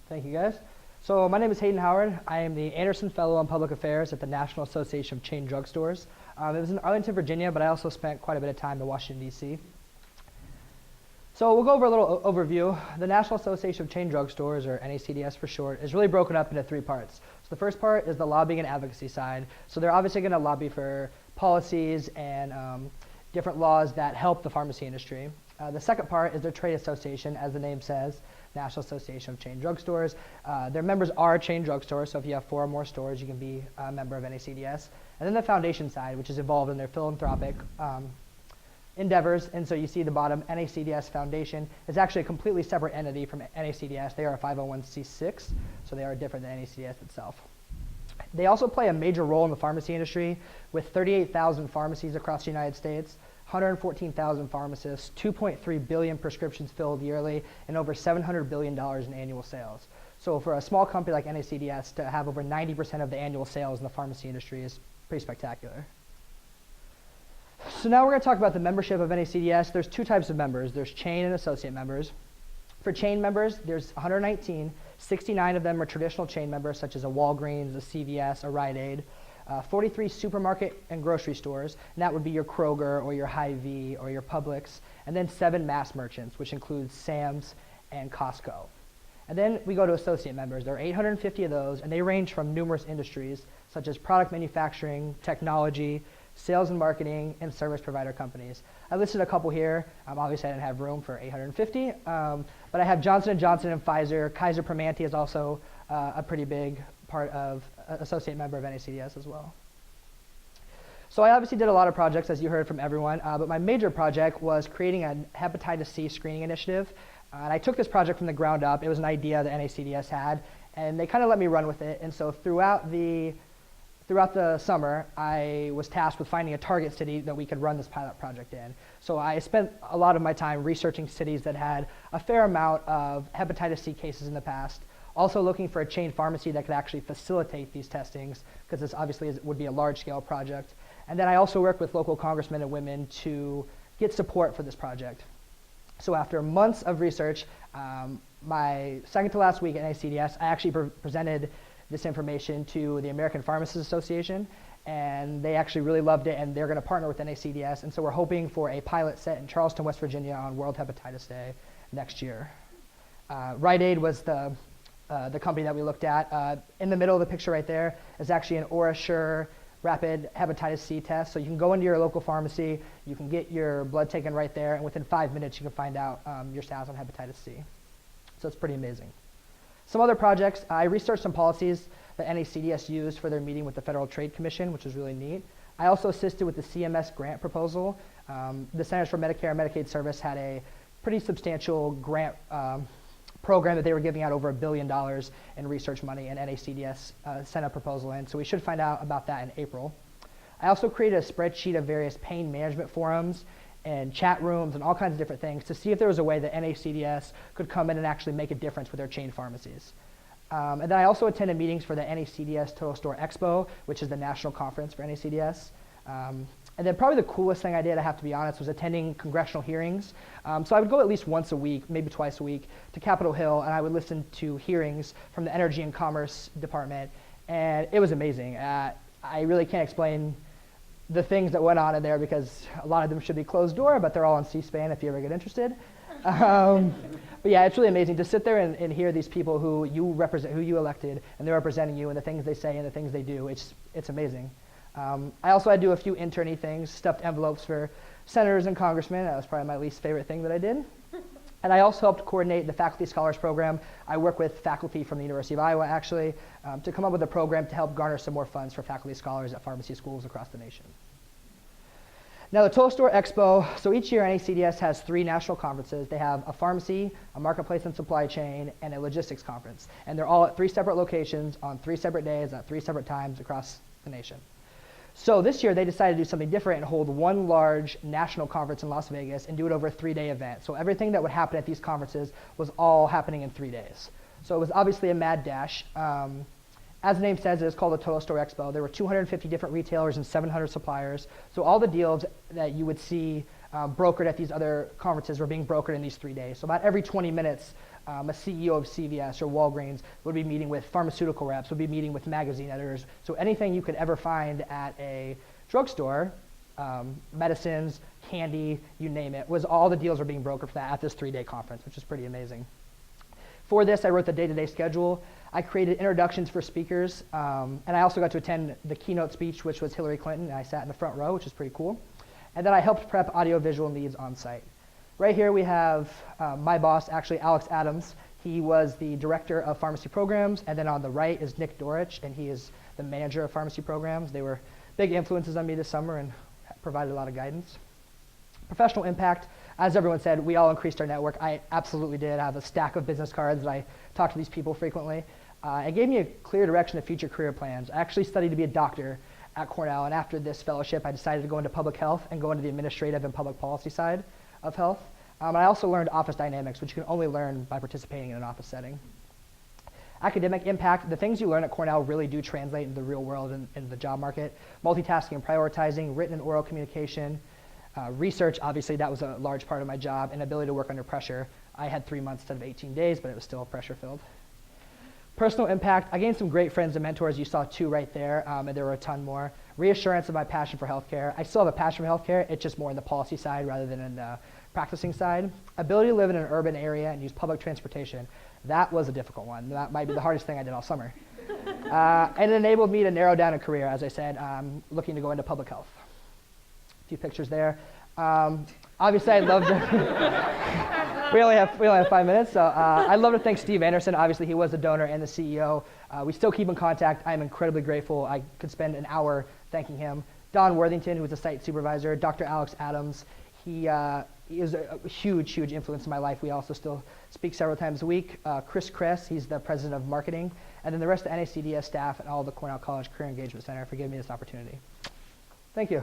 Thank you, guys. So my name is Hayden Howard. I am the Anderson Fellow on Public Affairs at the National Association of Chain Drugstores. It was in Arlington, Virginia, but I also spent quite a bit of time in Washington, D.C. So we'll go over a little overview. The National Association of Chain Drugstores, or NACDS for short, is really broken up into three parts. So the first part is the lobbying and advocacy side. So they're obviously going to lobby for policies and different laws that help the pharmacy industry. The second part is their trade association, as the name says, National Association of Chain Drugstores. Their members are chain drugstores, so if you have 4 or more stores, you can be a member of NACDS. And then the foundation side, which is involved in their philanthropic endeavors. And so you see the bottom, NACDS Foundation is actually a completely separate entity from NACDS. They are a 501c6, so they are different than NACDS itself. They also play a major role in the pharmacy industry with 38,000 pharmacies across the United States, 114,000 pharmacists, 2.3 billion prescriptions filled yearly, and over $700 billion in annual sales. So for a small company like NACDS to have over 90% of the annual sales in the pharmacy industry is pretty spectacular. So now we're going to talk about the membership of NACDS. There's 2 types of members. There's chain and associate members. For chain members, there's 119. 69 of them are traditional chain members, such as a Walgreens, a CVS, a Rite Aid. 43 supermarket and grocery stores, and that would be your Kroger or your Hy-Vee or your Publix, and then 7 mass merchants, which includes Sam's and Costco. And then we go to associate members. There are 850 of those, and they range from numerous industries, such as product manufacturing, technology, sales and marketing, and service provider companies. I listed a couple here. Obviously, I didn't have room for 850, but I have Johnson & Johnson and Pfizer. Kaiser Permanente is also a pretty big part of associate member of NACDS as well. So I obviously did a lot of projects, as you heard from everyone, but my major project was creating a hepatitis C screening initiative. And I took this project from the ground up. It was an idea that NACDS had, and they kind of let me run with it. And so throughout the summer, I was tasked with finding a target city that we could run this pilot project in. So I spent a lot of my time researching cities that had a fair amount of hepatitis C cases in the past, also looking for a chain pharmacy that could actually facilitate these testings, because this obviously would be a large-scale project. And then I also worked with local congressmen and women to get support for this project. So after months of research, my second to last week at NACDS, I actually presented this information to the American Pharmacists Association, and they actually really loved it, and they're going to partner with NACDS. And so we're hoping for a pilot set in Charleston, West Virginia on World Hepatitis Day next year. Rite Aid was the company that we looked at. In the middle of the picture right there is actually an OraSure rapid hepatitis C test. So you can go into your local pharmacy, you can get your blood taken right there, and within 5 minutes you can find out your status on hepatitis C. So it's pretty amazing. Some other projects, I researched some policies that NACDS used for their meeting with the Federal Trade Commission, which was really neat. I also assisted with the CMS grant proposal. The Centers for Medicare and Medicaid Service had a pretty substantial grant program that they were giving out over $1 billion in research money, and NACDS sent a proposal in, so we should find out about that in April. I also created a spreadsheet of various pain management forums and chat rooms and all kinds of different things to see if there was a way that NACDS could come in and actually make a difference with their chain pharmacies. And then I also attended meetings for the NACDS Total Store Expo, which is the national conference for NACDS. And then probably the coolest thing I did, I have to be honest, was attending congressional hearings. So I would go at least once a week, maybe twice a week, to Capitol Hill, and I would listen to hearings from the Energy and Commerce Department, and it was amazing. I really can't explain the things that went on in there because a lot of them should be closed door, but they're all on C-SPAN if you ever get interested. But yeah, it's really amazing to sit there and hear these people who you represent, who you elected, and they're representing you, and the things they say and the things they do. It's amazing. I also had to do a few interny things, stuffed envelopes for senators and congressmen. That was probably my least favorite thing that I did. And I also helped coordinate the Faculty Scholars Program. I work with faculty from the University of Iowa, actually, to come up with a program to help garner some more funds for faculty scholars at pharmacy schools across the nation. Now, the Total Store Expo, so each year NACDS has 3 national conferences. They have a pharmacy, a marketplace and supply chain, and a logistics conference. And they're all at 3 separate locations on 3 separate days at 3 separate times across the nation. So this year they decided to do something different and hold one large national conference in Las Vegas and do it over a 3-day event. So everything that would happen at these conferences was all happening in 3 days. So it was obviously a mad dash. As the name says, it is called the Total Store Expo. There were 250 different retailers and 700 suppliers. So all the deals that you would see brokered at these other conferences were being brokered in these 3 days. So about every 20 minutes, a CEO of CVS or Walgreens would be meeting with pharmaceutical reps, would be meeting with magazine editors. So anything you could ever find at a drugstore, medicines, candy, you name it, was all the deals were being brokered for that at this 3-day conference, which is pretty amazing. For this, I wrote the day-to-day schedule. I created introductions for speakers, and I also got to attend the keynote speech, which was Hillary Clinton, and I sat in the front row, which is pretty cool. And then I helped prep audiovisual needs on site. Right here we have my boss, actually Alex Adams. He was the director of pharmacy programs, and then on the right is Nick Dorich, and he is the manager of pharmacy programs. They were big influences on me this summer and provided a lot of guidance. Professional impact, as everyone said, we all increased our network. I absolutely did. I have a stack of business cards that I talk to these people frequently. It gave me a clear direction of future career plans. I actually studied to be a doctor at Cornell, and after this fellowship, I decided to go into public health and go into the administrative and public policy side of health. I also learned office dynamics, which you can only learn by participating in an office setting. Academic impact, the things you learn at Cornell really do translate into the real world and in the job market. Multitasking and prioritizing, written and oral communication, research, obviously that was a large part of my job, and ability to work under pressure. I had 3 months instead of 18 days, but it was still pressure filled. Personal impact, I gained some great friends and mentors. You saw 2 right there, and there were a ton more. Reassurance of my passion for healthcare. I still have a passion for healthcare, it's just more in the policy side rather than in the practicing side. Ability to live in an urban area and use public transportation. That was a difficult one. That might be the hardest thing I did all summer. And it enabled me to narrow down a career. As I said, I'm looking to go into public health. A few pictures there. Obviously, I'd love to, we only have 5 minutes, so I'd love to thank Steve Anderson. Obviously, he was the donor and the CEO. We still keep in contact. I'm incredibly grateful. I could spend an hour thanking him. Don Worthington, who was a site supervisor. Dr. Alex Adams. He is a huge, huge influence in my life. We also still speak several times a week. Chris Kress, he's the president of marketing. And then the rest of the NACDS staff and all the Cornell College Career Engagement Center for giving me this opportunity. Thank you.